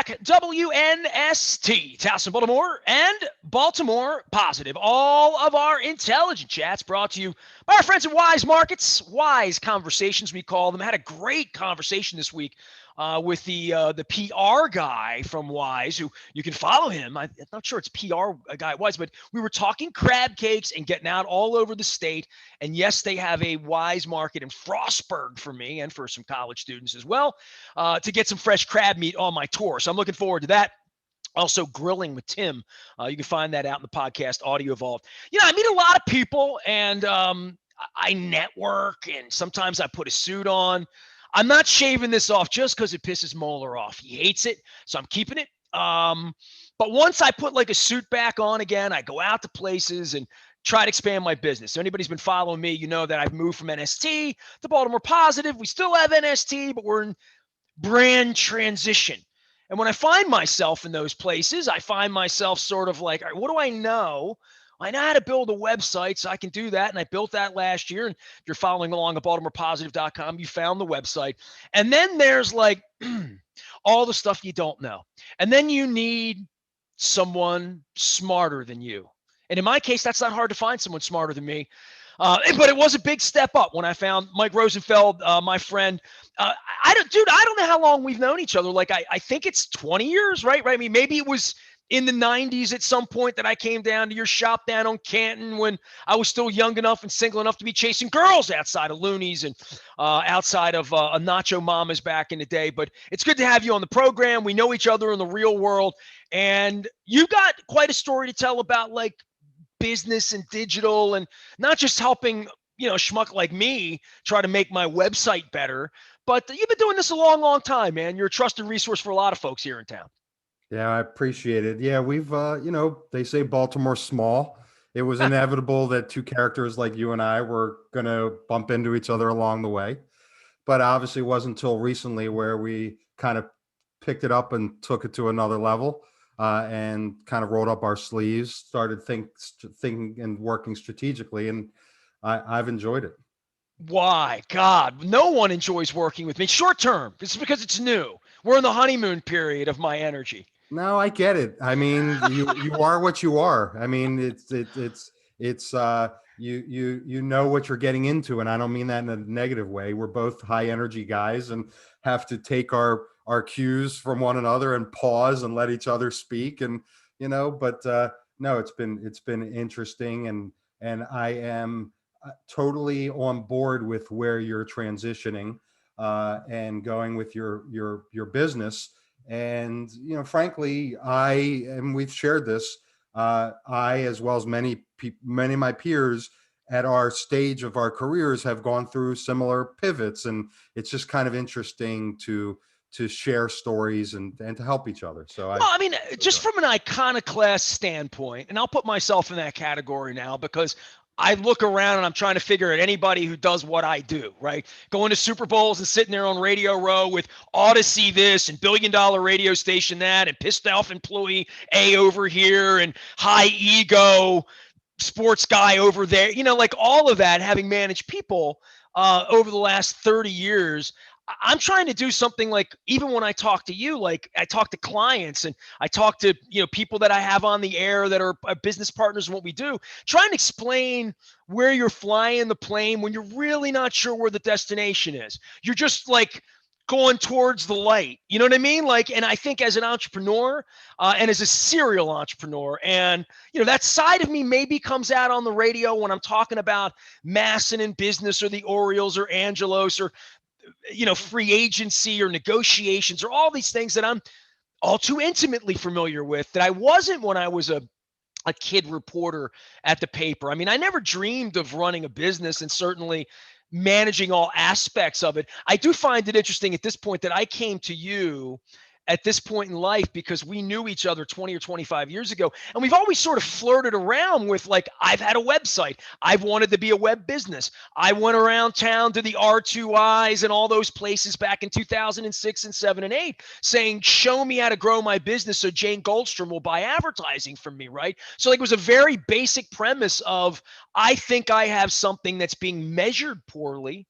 back. WNST, Towson, Baltimore, and Baltimore Positive. All of our intelligent chats brought to you by our friends at Wise Markets. Wise Conversations, we call them. I had a great conversation this week with the PR guy from Wise, who you can follow him. I'm not sure it's PR guy at Wise, but we were talking crab cakes and getting out all over the state. And yes, they have a Wise Market in Frostburg for me and for some college students as well to get some fresh crab meat on my tour. So I'm looking forward to that. Also, Grilling with Tim. You can find that out in the podcast Audio Vault. I meet a lot of people, and I network, and sometimes I put a suit on. I'm not shaving this off just because it pisses Moeller off. He hates it, so I'm keeping it. But once I put like a suit back on again, I go out to places and try to expand my business. So anybody's been following me, you know that I've moved from NST to Baltimore Positive. We still have NST, but we're in brand transition. And when I find myself in those places, I find myself sort of like, all right, what do I know? I know how to build a website, so I can do that. And I built that last year. And if you're following along at BaltimorePositive.com, you found the website. And then there's like all the stuff you don't know. And then you need someone smarter than you. And in my case, that's not hard to find someone smarter than me. But it was a big step up when I found Mike Rosenfeld, my friend. I don't know how long we've known each other. Like, I think it's 20 years, right? I mean, maybe it was in the 90s at some point that I came down to your shop down on Canton when I was still young enough and single enough to be chasing girls outside of Looney's and outside of a Nacho Mama's back in the day. But it's good to have you on the program. We know each other in the real world. And you got quite a story to tell about, like, business and digital, and not just helping, a schmuck like me try to make my website better, but you've been doing this a long, long time, man. You're a trusted resource for a lot of folks here in town. Yeah, I appreciate it. Yeah, we've, they say Baltimore's small. It was inevitable that two characters like you and I were going to bump into each other along the way. But obviously it wasn't until recently where we kind of picked it up and took it to another level and kind of rolled up our sleeves, started thinking and working strategically. And I've enjoyed it. Why? God, no one enjoys working with me. Short term. It's because it's new. We're in the honeymoon period of my energy. No, I get it. I mean, you are what you are. I mean, it's you know what you're getting into, and I don't mean that in a negative way. We're both high energy guys and have to take our cues from one another and pause and let each other speak. And but no, it's been interesting, and I am totally on board with where you're transitioning and going with your business. And, frankly, and we've shared this, I, as well as many of my peers at our stage of our careers, have gone through similar pivots. And it's just kind of interesting to share stories and to help each other. So just from an iconoclast standpoint, and I'll put myself in that category now because I look around and I'm trying to figure out anybody who does what I do, right? Going to Super Bowls and sitting there on Radio Row with Odyssey this and $1 billion radio station that and pissed off employee A over here and high ego sports guy over there, like all of that, having managed people over the last 30 years. I'm trying to do something like, even when I talk to you, like I talk to clients and I talk to, people that I have on the air that are business partners in what we do, trying to explain where you're flying the plane when you're really not sure where the destination is. You're just like going towards the light. You know what I mean? Like, and I think as an entrepreneur and as a serial entrepreneur, and, that side of me maybe comes out on the radio when I'm talking about Masson and business or the Orioles or Angelos or, free agency or negotiations or all these things that I'm all too intimately familiar with that I wasn't when I was a kid reporter at the paper. I mean, I never dreamed of running a business and certainly managing all aspects of it. I do find it interesting at this point that I came to you at this point in life because we knew each other 20 or 25 years ago. And we've always sort of flirted around with, like, I've had a website. I've wanted to be a web business. I went around town to the R2Is and all those places back in 2006 and 7 and 8 saying, show me how to grow my business so Jane Goldstrom will buy advertising from me, right? So like it was a very basic premise of, I think I have something that's being measured poorly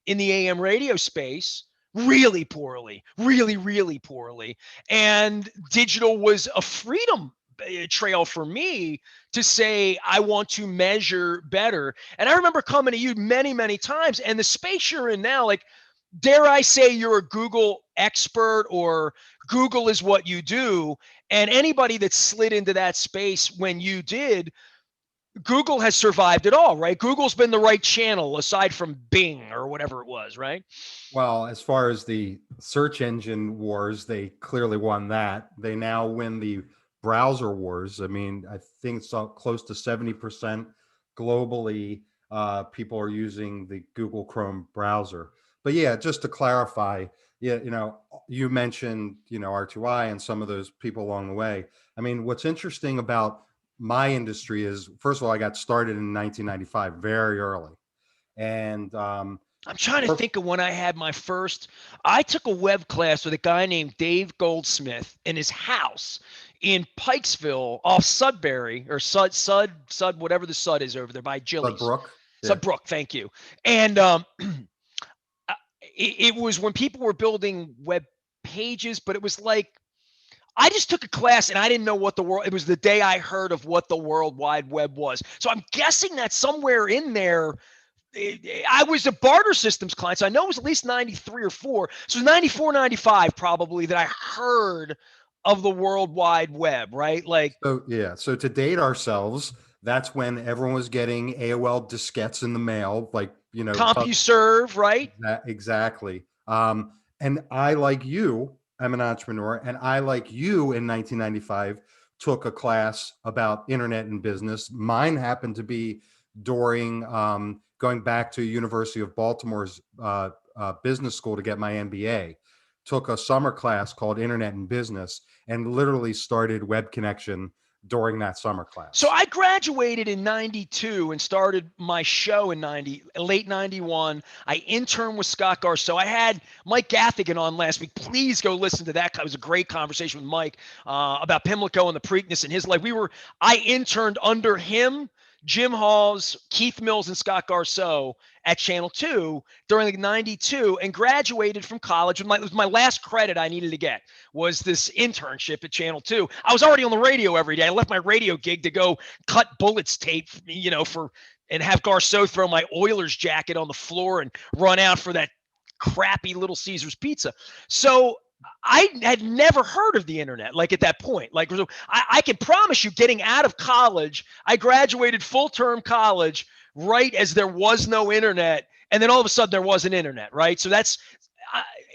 in the AM radio space, really poorly, really, really poorly. And digital was a freedom trail for me to say, I want to measure better. And I remember coming to you many, many times, and the space you're in now, like, dare I say you're a Google expert, or Google is what you do. And anybody that slid into that space when you did, Google has survived it all, right? Google's been the right channel aside from Bing or whatever it was, right? Well, as far as the search engine wars, they clearly won that. They now win the browser wars. I mean, I think so close to 70% globally, people are using the Google Chrome browser. But yeah, just to clarify, yeah, you mentioned, R2I and some of those people along the way. I mean, what's interesting about my industry is, first of all, I got started in 1995, very early. And I'm trying to think of when I had my first. I took a web class with a guy named Dave Goldsmith in his house in Pikesville off Sudbury, or Sud, whatever the Sud is over there by Jilly's. Brook. Yeah. Sudbrook, thank you. And it was when people were building web pages, but it was like, I just took a class and I didn't know what the world, it was the day I heard of what the World Wide Web was. So I'm guessing that somewhere in there, I was a barter systems client. So I know it was at least 93 or 4. So it was 94, 95 probably that I heard of the World Wide Web, right? Like, So yeah, so to date ourselves, that's when everyone was getting AOL diskettes in the mail, like, CompuServe, right? exactly. And I, like you, I'm an entrepreneur, and I, like you, in 1995 took a class about internet and business. Mine happened to be during going back to University of Baltimore's business school to get my MBA. Took a summer class called Internet and Business, and literally started Web Connection during that summer class. So I graduated in 92 and started my show in late 91. I interned with Scott Garceau. I had Mike Gaffigan on last week. Please go listen to that. It was a great conversation with Mike about Pimlico and the Preakness in his life. I interned under him, Jim Hawes, Keith Mills, and Scott Garceau at Channel 2 during like 92, and graduated from college. It was my last credit I needed to get, was this internship at Channel 2. I was already on the radio every day. I left my radio gig to go cut bullets tape, and have Garceau throw my Oilers jacket on the floor and run out for that crappy Little Caesars pizza. So I had never heard of the internet, like, at that point. Like, I can promise you, getting out of college, I graduated full-term college right as there was no internet, and then all of a sudden there was an internet, right? So that's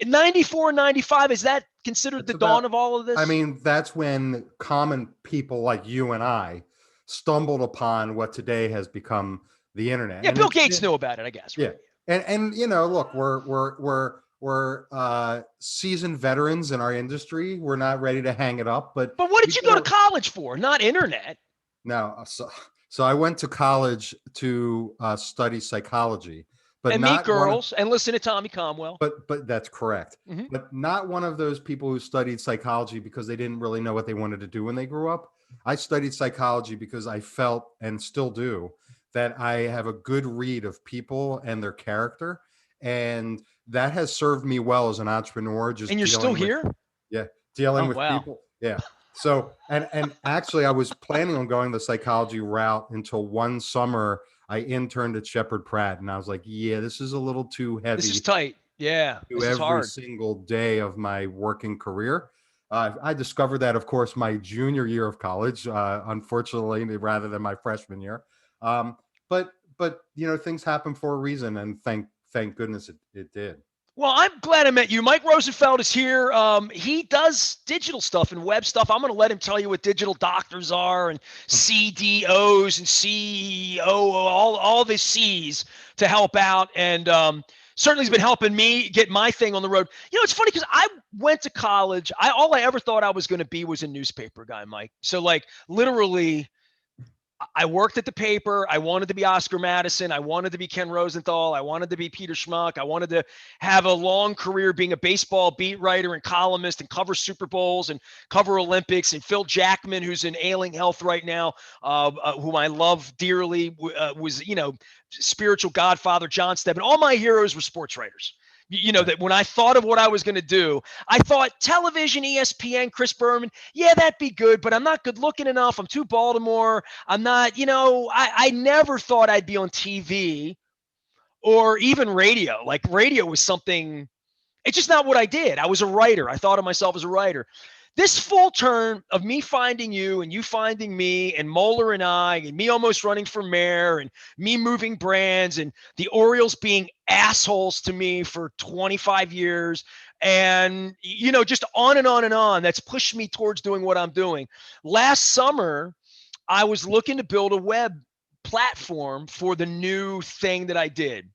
94, 95. Is that considered the dawn of all of this? I mean, that's when common people like you and I stumbled upon what today has become the internet. Yeah, Bill Gates knew about it, I guess. Right? Yeah, and look, we're seasoned veterans in our industry. We're not ready to hang it up, but what did you go to college for? Not internet. No, so I went to college to study psychology, but and meet girls and listen to Tommy Conwell. But that's correct. Mm-hmm. But not one of those people who studied psychology because they didn't really know what they wanted to do when they grew up. I studied psychology because I felt, and still do, that I have a good read of people and their character, and that has served me well as an entrepreneur. And you're still here? Yeah, dealing with people. Yeah. So, and actually, I was planning on going the psychology route until one summer I interned at Shepherd Pratt, and I was like, yeah, this is a little too heavy. This is tight. Yeah. This is hard. Every single day of my working career. I discovered that, of course, my junior year of college, unfortunately, rather than my freshman year. But things happen for a reason, and thank goodness it did. Well, I'm glad I met you. Mike Rosenfeld is here. He does digital stuff and web stuff. I'm going to let him tell you what digital doctors are, and CDOs and CEO, all the C's to help out. And certainly he's been helping me get my thing on the road. It's funny because I went to college. All I ever thought I was going to be was a newspaper guy, Mike. So, like, literally, I worked at the paper. I wanted to be Oscar Madison. I wanted to be Ken Rosenthal. I wanted to be Peter Schmuck. I wanted to have a long career being a baseball beat writer and columnist and cover Super Bowls and cover Olympics. And Phil Jackman, who's in ailing health right now, whom I love dearly, was, spiritual godfather, John Stebbin. All my heroes were sports writers. You know, that when I thought of what I was going to do, I thought television, ESPN, Chris Berman, yeah, that'd be good, but I'm not good looking enough. I'm too Baltimore. I'm not, I never thought I'd be on TV or even radio. Like radio was something, it's just not what I did. I was a writer. I thought of myself as a writer. This full turn of me finding you and you finding me and Moeller and I and me almost running for mayor and me moving brands and the Orioles being assholes to me for 25 years and, just on and on and on. That's pushed me towards doing what I'm doing. Last summer, I was looking to build a web platform for the new thing that I did.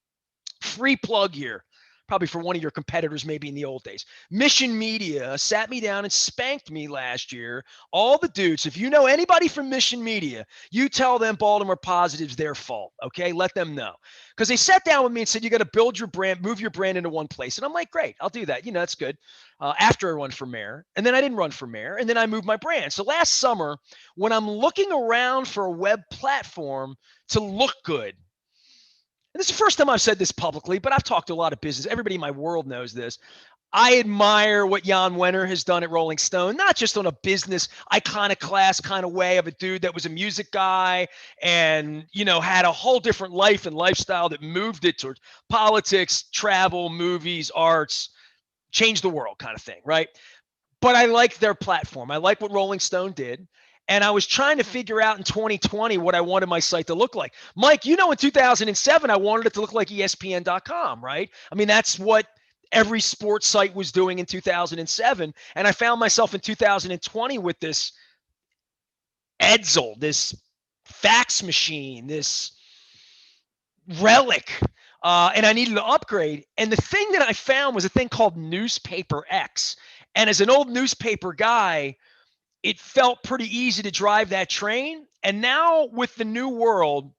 Free plug here, probably for one of your competitors, maybe in the old days. Mission Media sat me down and spanked me last year. All the dudes, if you know anybody from Mission Media, you tell them Baltimore Positive's their fault, okay? Let them know. Because they sat down with me and said, you got to build your brand, move your brand into one place. And I'm like, great, I'll do that. That's good. After I run for mayor. And then I didn't run for mayor. And then I moved my brand. So last summer, when I'm looking around for a web platform to look good, and this is the first time I've said this publicly, but I've talked to a lot of business. Everybody in my world knows this. I admire what Jan Wenner has done at Rolling Stone, not just on a business iconoclast kind of way of a dude that was a music guy and, had a whole different life and lifestyle that moved it towards politics, travel, movies, arts, change the world kind of thing, right? But I like their platform. I like what Rolling Stone did. And I was trying to figure out in 2020 what I wanted my site to look like. Mike, in 2007, I wanted it to look like ESPN.com, right? I mean, that's what every sports site was doing in 2007. And I found myself in 2020 with this Edsel, this fax machine, this relic. And I needed to upgrade. And the thing that I found was a thing called Newspaper X. And as an old newspaper guy, it felt pretty easy to drive that train. And now with the new world,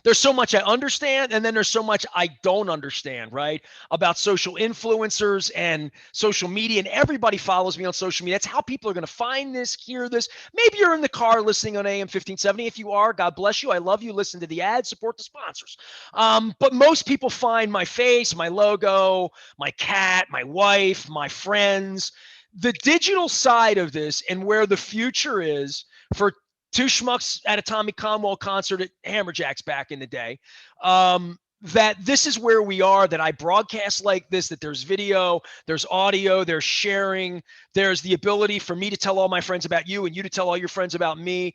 there's so much I understand, and then there's so much I don't understand, right? About social influencers and social media, and everybody follows me on social media. That's how people are going to find this, hear this. Maybe you're in the car listening on AM 1570. If you are, God bless you. I love you. Listen to the ads, support the sponsors. But most people find my face, my logo, my cat, my wife, my friends. The digital side of this and where the future is for two schmucks at a Tommy Conwell concert at Hammerjacks back in the day, that this is where we are, that I broadcast like this, that there's video, there's audio, there's sharing, there's the ability for me to tell all my friends about you and you to tell all your friends about me.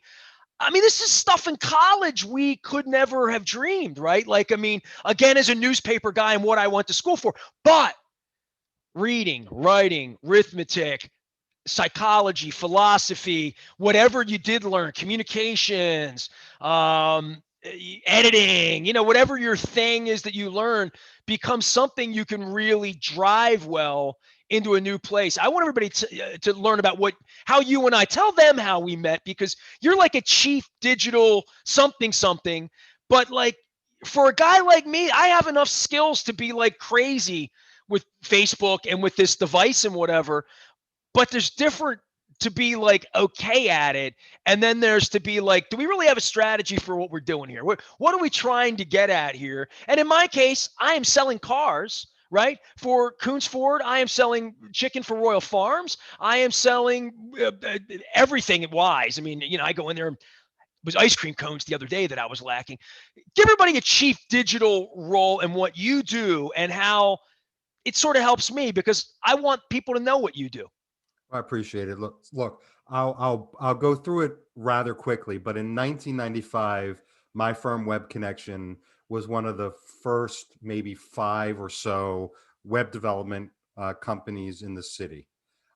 I mean, this is stuff in college we could never have dreamed, right? Like, I mean, again, as a newspaper guy and what I went to school for, but reading, writing, arithmetic, psychology, philosophy, whatever you did learn, communications, editing, whatever your thing is that you learn becomes something you can really drive well into a new place. I want everybody to learn about how you and I tell them how we met, because you're like a chief digital something, but like for a guy like me, I have enough skills to be like crazy with Facebook and with this device and whatever. But there's different to be like okay at it. And then there's to be like, do we really have a strategy for what we're doing here? What are we trying to get at here? And in my case, I am selling cars, right? For Coons Ford, I am selling chicken for Royal Farms. I am selling everything at Wise. I mean, I go in there. It was ice cream cones the other day that I was lacking. Give everybody a chief digital role in what you do and how it sort of helps me, because I want people to know what you do. I appreciate it. Look, I'll go through it rather quickly, but in 1995, my firm Web Connection was one of the first maybe 5 or so web development companies in the city.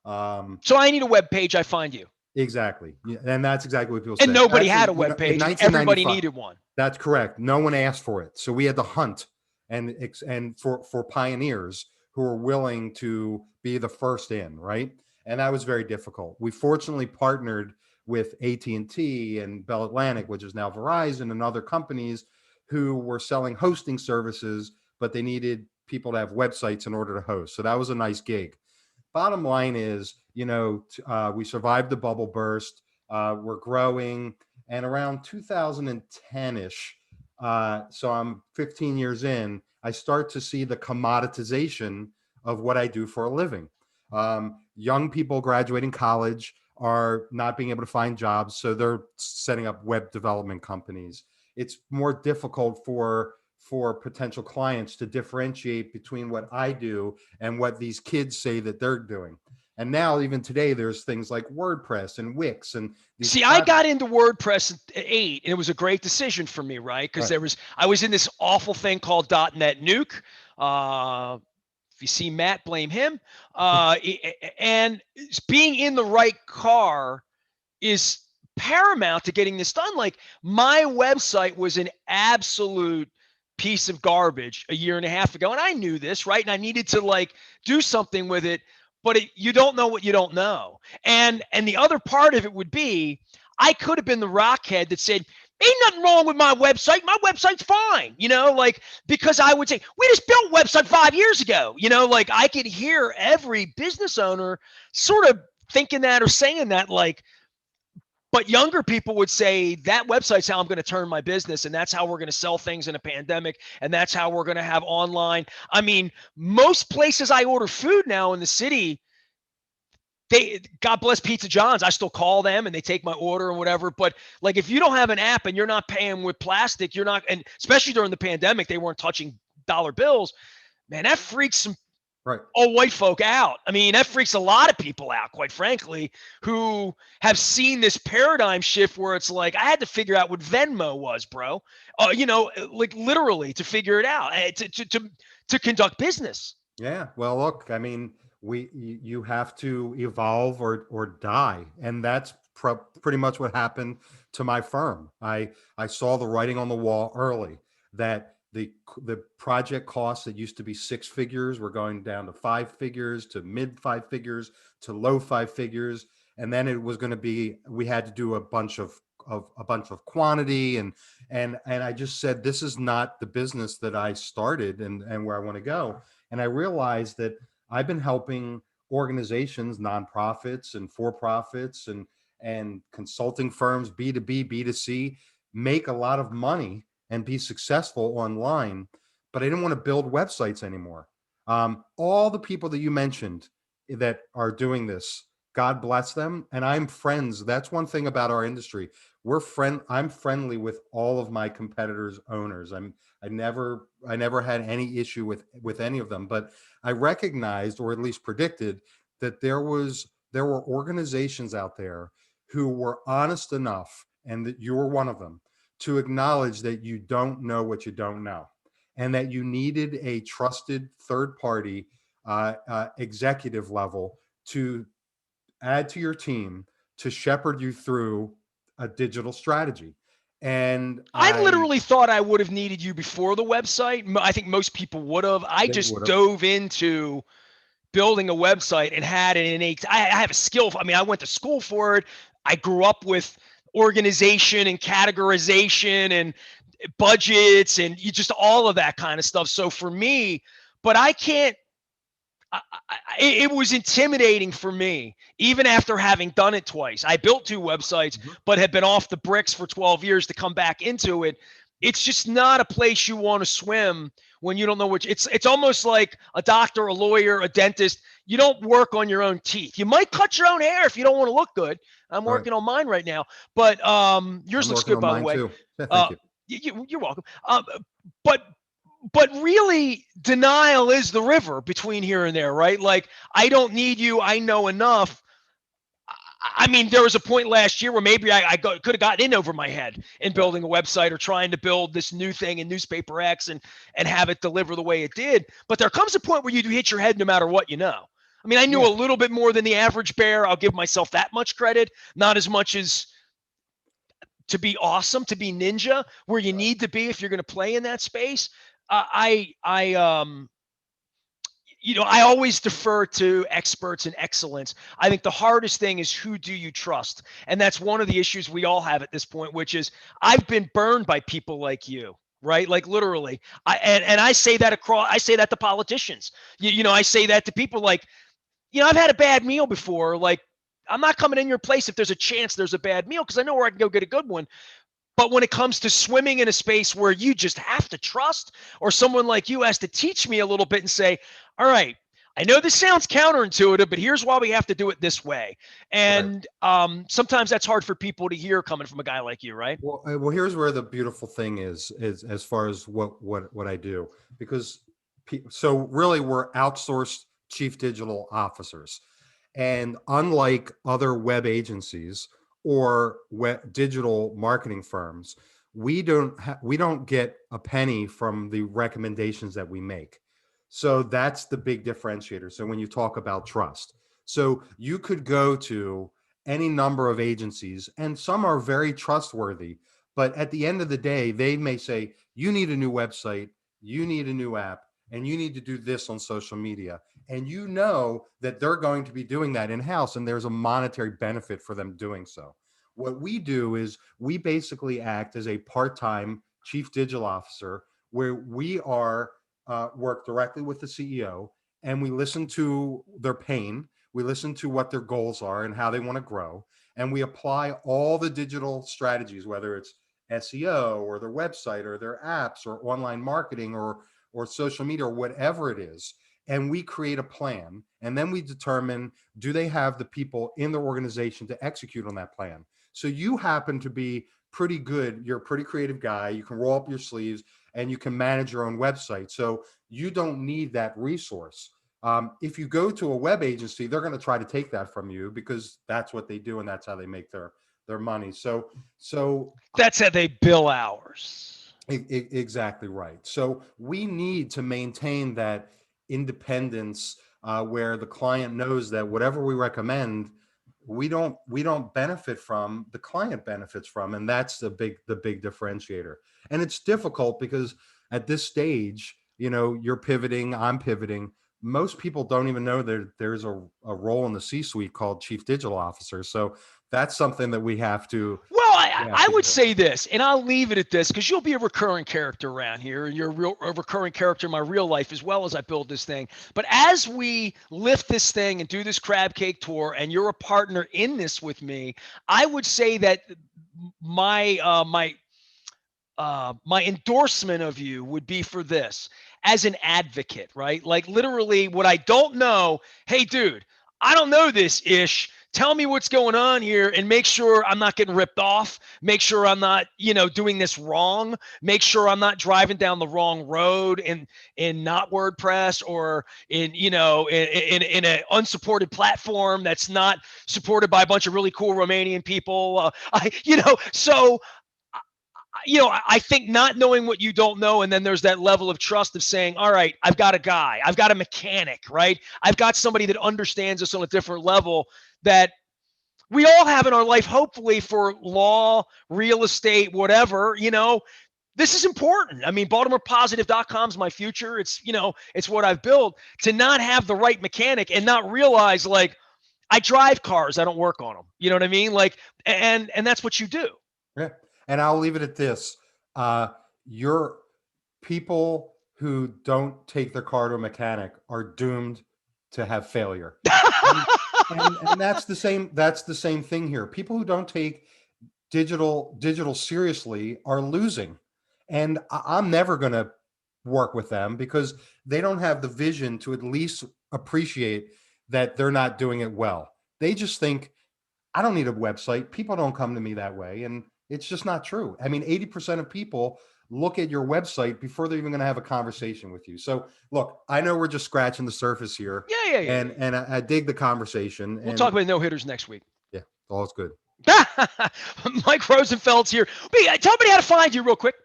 So I need a web page, I find you. Exactly. Yeah, and that's exactly what people say. And nobody had a web page. Everybody needed one. That's correct. No one asked for it. So we had to hunt and for pioneers who were willing to be the first in, right? And that was very difficult. We fortunately partnered with AT&T and Bell Atlantic, which is now Verizon, and other companies who were selling hosting services, but they needed people to have websites in order to host. So that was a nice gig. Bottom line is, we survived the bubble burst. We're growing, and around 2010-ish, so I'm 15 years in, I start to see the commoditization of what I do for a living. Young people graduating college are not being able to find jobs, so they're setting up web development companies. It's more difficult for potential clients to differentiate between what I do and what these kids say that they're doing. And now, even today, there's things like WordPress and Wix and these See, I got platforms. into WordPress at 8, and it was a great decision for me, right? Because Right. I was in this awful thing called .NET Nuke. If you see Matt, blame him. And being in the right car is paramount to getting this done. Like, my website was an absolute piece of garbage a year and a half ago, and I knew this, right? And I needed to like do something with it, but you don't know what you don't know. And the other part of it would be, I could have been the rockhead that said, ain't nothing wrong with my website. My website's fine, like, because I would say, we just built website 5 years ago, like I could hear every business owner sort of thinking that or saying that, like, but younger people would say that website's how I'm going to turn my business, and that's how we're going to sell things in a pandemic, and that's how we're going to have online. I mean, most places I order food now in the city, God bless Pizza John's, I still call them and they take my order and whatever. But like, if you don't have an app and you're not paying with plastic, you're not, and especially during the pandemic, they weren't touching dollar bills. Man, that freaks some Right. old white folk out. I mean, that freaks a lot of people out, quite frankly, who have seen this paradigm shift where it's like, I had to figure out what Venmo was, bro. Like literally to figure it out, to conduct business. Yeah. Well, look, I mean, you have to evolve or die, and that's pretty much what happened to my firm. I saw the writing on the wall early that the project costs that used to be six figures were going down to five figures, to mid five figures, to low five figures, and then it was going to be, we had to do a bunch of quantity, and I just said, this is not the business that I started and where I want to go. And I realized that I've been helping organizations, nonprofits and for-profits and consulting firms, B2B, B2C, make a lot of money and be successful online, but I didn't want to build websites anymore. All the people that you mentioned that are doing this, God bless them. And I'm friends. That's one thing about our industry. I'm friendly with all of my competitors' owners. I never had any issue with any of them, but I recognized, or at least predicted, that there were organizations out there who were honest enough, and that you were one of them, to acknowledge that you don't know what you don't know, and that you needed a trusted third party, executive level, to add to your team to shepherd you through a digital strategy. And I literally thought I would have needed you before the website. I think most people would have. I they just would have. dove into building a website and had an innate, I have a skill. I mean, I went to school for it. I grew up with organization and categorization and budgets and just all of that kind of stuff. So for me, but I can't, it was intimidating for me, even after having done it twice. I built two websites, but had been off the bricks for 12 years to come back into it. It's just not a place you want to swim when you don't know which. It's almost like a doctor, a lawyer, a dentist. You don't work on your own teeth. You might cut your own hair if you don't want to look good. I'm Right. working on mine right now, but yours I'm looks working good, on by the mine way. too. Yeah, thank Uh, you. you're welcome. But but really, denial is the river between here and there, right? Like, I don't need you. I know enough. I mean, there was a point last year where maybe I could have gotten in over my head in Right. building a website or trying to build this new thing in Newspaper X and have it deliver the way it did. But there comes a point where you do hit your head no matter what you know. I mean, I knew Yeah. a little bit more than the average bear. I'll give myself that much credit. Not as much as to be awesome, to be ninja, where you Right. need to be if you're going to play in that space. I always defer to experts and excellence. I think the hardest thing is, who do you trust? And that's one of the issues we all have at this point, which is, I've been burned by people like you, right? Like, literally. And I say that I say that to politicians. I say that to people like, I've had a bad meal before. Like, I'm not coming in your place if there's a chance there's a bad meal, because I know where I can go get a good one. But when it comes to swimming in a space where you just have to trust, or someone like you has to teach me a little bit and say, all right, I know this sounds counterintuitive, but here's why we have to do it this way. Right. And sometimes that's hard for people to hear coming from a guy like you, right? Well, here's where the beautiful thing is as far as what I do, because so really we're outsourced chief digital officers, and unlike other web agencies or digital marketing firms, we don't get a penny from the recommendations that we make. So that's the big differentiator. So when you talk about trust, so you could go to any number of agencies, and some are very trustworthy. But at the end of the day, they may say, you need a new website, you need a new app, and you need to do this on social media. And you know that they're going to be doing that in house, and there's a monetary benefit for them doing so. What we do is we basically act as a part time chief digital officer where we are work directly with the CEO, and we listen to their pain, we listen to what their goals are and how they want to grow, and we apply all the digital strategies, whether it's SEO or their website or their apps or online marketing or social media or whatever it is. And we create a plan, and then we determine, do they have the people in their organization to execute on that plan? So you happen to be pretty good. You're a pretty creative guy. You can roll up your sleeves and you can manage your own website. So you don't need that resource. If you go to a web agency, they're going to try to take that from you because that's what they do and that's how they make their money. So That's how they bill hours. exactly right. So we need to maintain that independence where the client knows that whatever we recommend, we don't benefit from, the client benefits from, and that's the big differentiator. And it's difficult because at this stage, you're pivoting, I'm pivoting. Most people don't even know that there's a role in the C-suite called chief digital officer. So that's something that we have to. Well, we have I to would do. say this, and I'll leave it at this because you'll be a recurring character around here. You're a recurring character in my real life as well as I build this thing. But as we lift this thing and do this crab cake tour, and you're a partner in this with me, I would say that my endorsement of you would be for this as an advocate, right? Like literally what I don't know, hey dude, I don't know this ish. Tell me what's going on here and make sure I'm not getting ripped off. Make sure I'm not, doing this wrong. Make sure I'm not driving down the wrong road in not WordPress or in an unsupported platform that's not supported by a bunch of really cool Romanian people. So I think not knowing what you don't know, and then there's that level of trust of saying, all right, I've got a guy, I've got a mechanic, right? I've got somebody that understands us on a different level that we all have in our life, hopefully for law, real estate, whatever, this is important. I mean, BaltimorePositive.com is my future. It's what I've built. To not have the right mechanic and not realize, like, I drive cars, I don't work on them. You know what I mean? Like, and that's what you do. Yeah. And I'll leave it at this. Your people who don't take their car to a mechanic are doomed to have failure. And, and that's the same thing here. People who don't take digital seriously are losing. And I'm never going to work with them because they don't have the vision to at least appreciate that they're not doing it well. They just think, I don't need a website. People don't come to me that way. And it's just not true. I mean, 80% of people look at your website before they're even going to have a conversation with you. So look, I know we're just scratching the surface here. Yeah. And I dig the conversation. We'll And talk about no hitters next week. yeah, all is good. Mike Rosenfeld's here. Tell me how to find you real quick.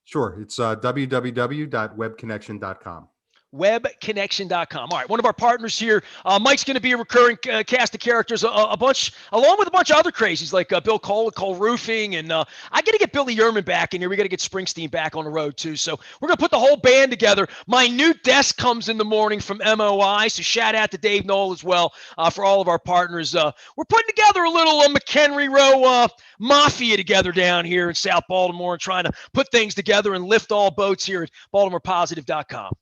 Sure. It's www.webconnection.com. Webconnection.com. All right, one of our partners here. Mike's going to be a recurring cast of characters, a bunch, along with a bunch of other crazies like Bill Cole, Cole Roofing, and I got to get Billy Yerman back in here. We got to get Springsteen back on the road too. So we're going to put the whole band together. My new desk comes in the morning from MOI, so shout out to Dave Knoll as well for all of our partners. We're putting together a little McHenry Row mafia together down here in South Baltimore and trying to put things together and lift all boats here at BaltimorePositive.com.